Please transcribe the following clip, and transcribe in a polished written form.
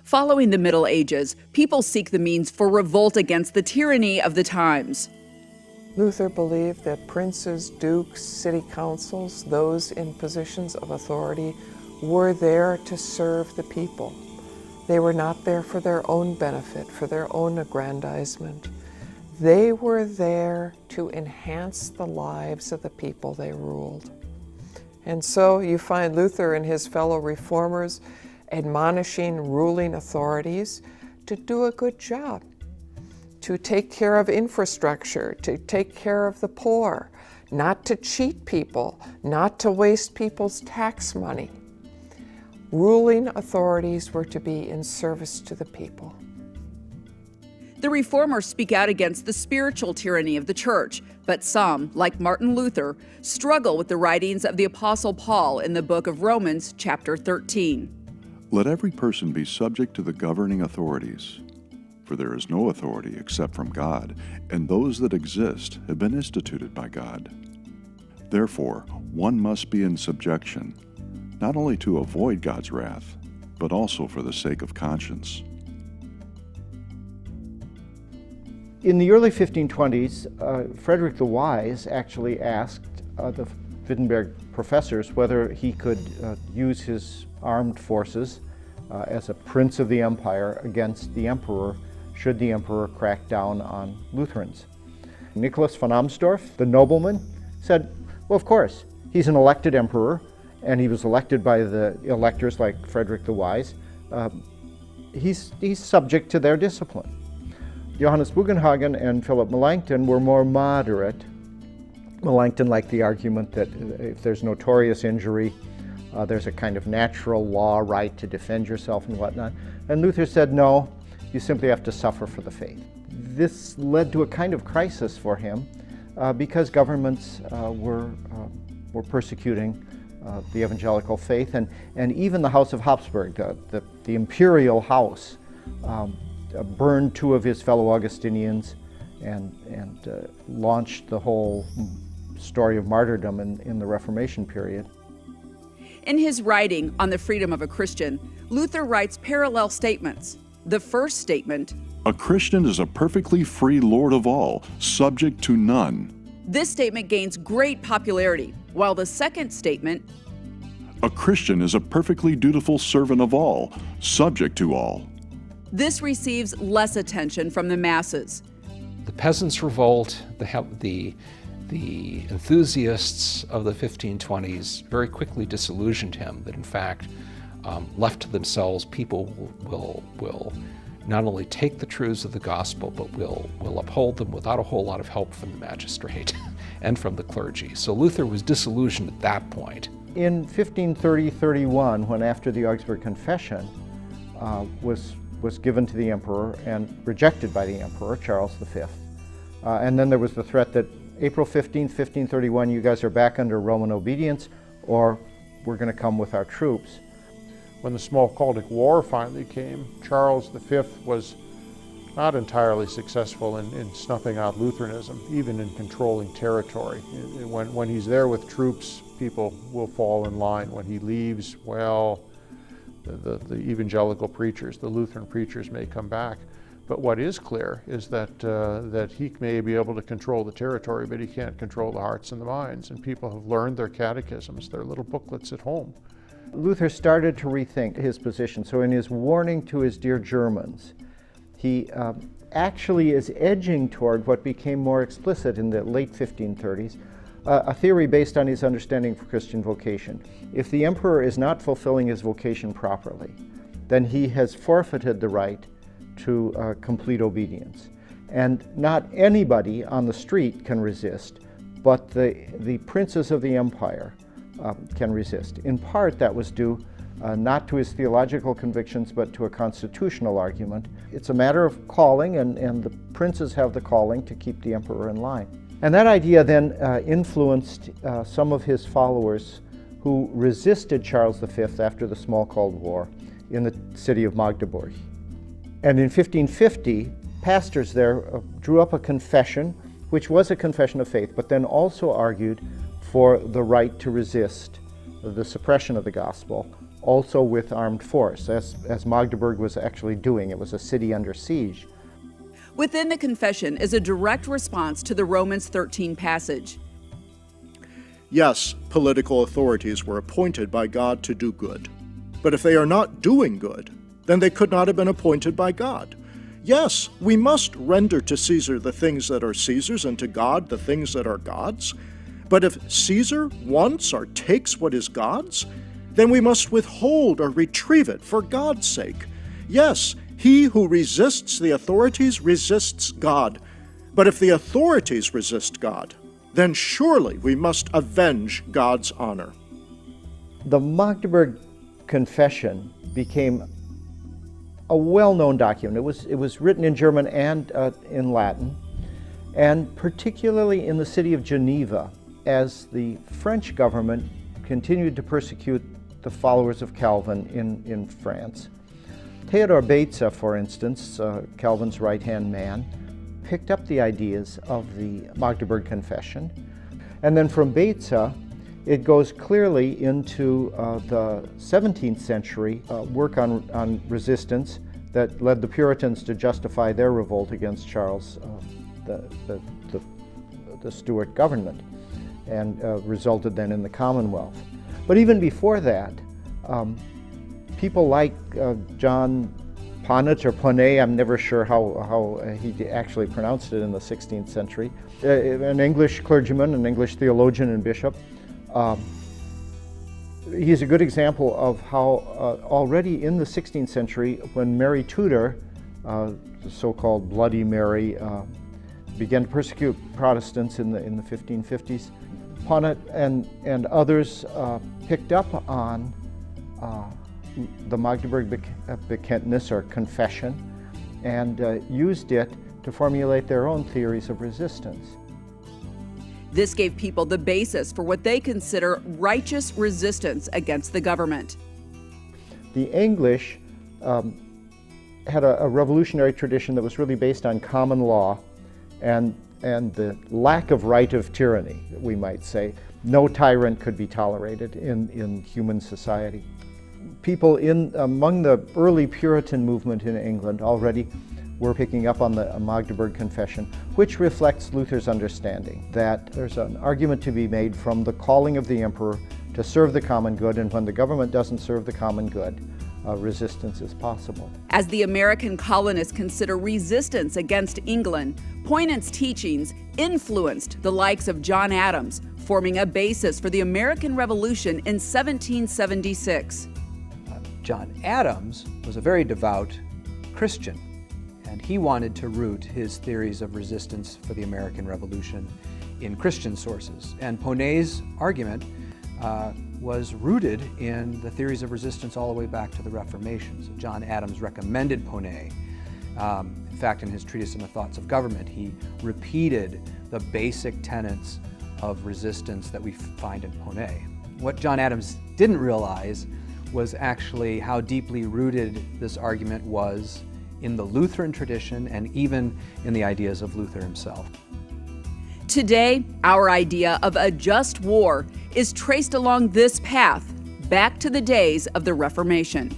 Following the Middle Ages, people seek the means for revolt against the tyranny of the times. Luther believed that princes, dukes, city councils, those in positions of authority, were there to serve the people. They were not there for their own benefit, for their own aggrandizement. They were there to enhance the lives of the people they ruled. And so you find Luther and his fellow reformers admonishing ruling authorities to do a good job, to take care of infrastructure, to take care of the poor, not to cheat people, not to waste people's tax money. Ruling authorities were to be in service to the people. The reformers speak out against the spiritual tyranny of the church, but some, like Martin Luther, struggle with the writings of the Apostle Paul in the book of Romans, chapter 13. Let every person be subject to the governing authorities, for there is no authority except from God, and those that exist have been instituted by God. Therefore, one must be in subjection, not only to avoid God's wrath, but also for the sake of conscience. In the early 1520s, Frederick the Wise actually asked the Wittenberg professors whether he could use his armed forces as a prince of the empire against the emperor, should the emperor crack down on Lutherans. Nicholas von Amsdorf, the nobleman, said, well, of course, he's an elected emperor, and he was elected by the electors like Frederick the Wise. He's subject to their discipline. Johannes Bugenhagen and Philip Melanchthon were more moderate. Melanchthon liked the argument that if there's notorious injury, there's a kind of natural law right to defend yourself and whatnot. And Luther said, no, you simply have to suffer for the faith. This led to a kind of crisis for him because governments were persecuting the evangelical faith, and even the House of Habsburg, the imperial house, burned two of his fellow Augustinians and launched the whole story of martyrdom in the Reformation period. In his writing on the freedom of a Christian, Luther writes parallel statements. The first statement, a Christian is a perfectly free lord of all, subject to none. This statement gains great popularity, while the second statement, a Christian is a perfectly dutiful servant of all, subject to all. This receives less attention from the masses. The peasants' revolt, the enthusiasts of the 1520s very quickly disillusioned him, that in fact, left to themselves, people will not only take the truths of the gospel, but will uphold them without a whole lot of help from the magistrate and from the clergy. So Luther was disillusioned at that point. In 1530-31, when after the Augsburg Confession was given to the emperor and rejected by the emperor, Charles V, and then there was the threat that April 15, 1531, you guys are back under Roman obedience, or we're going to come with our troops. When the Smalcaldic War finally came, Charles V was not entirely successful in snuffing out Lutheranism, even in controlling territory. When he's there with troops, people will fall in line. When he leaves, well, the evangelical preachers, the Lutheran preachers may come back. But what is clear is that he may be able to control the territory, but he can't control the hearts and the minds. And people have learned their catechisms, their little booklets at home. Luther started to rethink his position. So in his warning to his dear Germans, he actually is edging toward what became more explicit in the late 1530s, a theory based on his understanding of Christian vocation. If the emperor is not fulfilling his vocation properly, then he has forfeited the right to complete obedience. And not anybody on the street can resist, but the princes of the empire can resist. In part, that was due not to his theological convictions, but to a constitutional argument. It's a matter of calling, and the princes have the calling to keep the emperor in line. And that idea then influenced some of his followers who resisted Charles V after the Smalcald War in the city of Magdeburg. And in 1550, pastors there drew up a confession, which was a confession of faith, but then also argued for the right to resist the suppression of the gospel also with armed force, as Magdeburg was actually doing. It was a city under siege. Within the confession is a direct response to the Romans 13 passage. Yes, political authorities were appointed by God to do good. But if they are not doing good, then they could not have been appointed by God. Yes, we must render to Caesar the things that are Caesar's and to God the things that are God's. But if Caesar wants or takes what is God's, then we must withhold or retrieve it for God's sake. Yes, he who resists the authorities resists God. But if the authorities resist God, then surely we must avenge God's honor. The Magdeburg Confession became a well-known document. It was written in German and in Latin, and particularly in the city of Geneva, as the French government continued to persecute the followers of Calvin in France. Theodor Beza, for instance, Calvin's right-hand man, picked up the ideas of the Magdeburg Confession, and then from Beza, it goes clearly into the 17th century work on resistance that led the Puritans to justify their revolt against Charles, the Stuart government, and resulted then in the Commonwealth. But even before that, people like John Ponnet or Ponnet, I'm never sure how he actually pronounced it in the 16th century, an English clergyman, an English theologian and bishop. He's a good example of how already in the 16th century, when Mary Tudor, the so-called Bloody Mary, began to persecute Protestants in the 1550s, Ponnet and others picked up on the Magdeburg Bekenntnis, or Confession, and used it to formulate their own theories of resistance. This gave people the basis for what they consider righteous resistance against the government. The English had a revolutionary tradition that was really based on common law and the lack of right of tyranny, we might say. No tyrant could be tolerated in human society. People among the early Puritan movement in England already were picking up on the Magdeburg Confession, which reflects Luther's understanding that there's an argument to be made from the calling of the emperor to serve the common good, and when the government doesn't serve the common good, resistance is possible. As the American colonists consider resistance against England, Poynant's teachings influenced the likes of John Adams, forming a basis for the American Revolution in 1776. John Adams was a very devout Christian, and he wanted to root his theories of resistance for the American Revolution in Christian sources. And Ponet's argument was rooted in the theories of resistance all the way back to the Reformation. So John Adams recommended Pontet. In fact, in his treatise on the Thoughts of Government, he repeated the basic tenets of resistance that we find in Pontet. What John Adams didn't realize was actually how deeply rooted this argument was in the Lutheran tradition and even in the ideas of Luther himself. Today, our idea of a just war is traced along this path back to the days of the Reformation.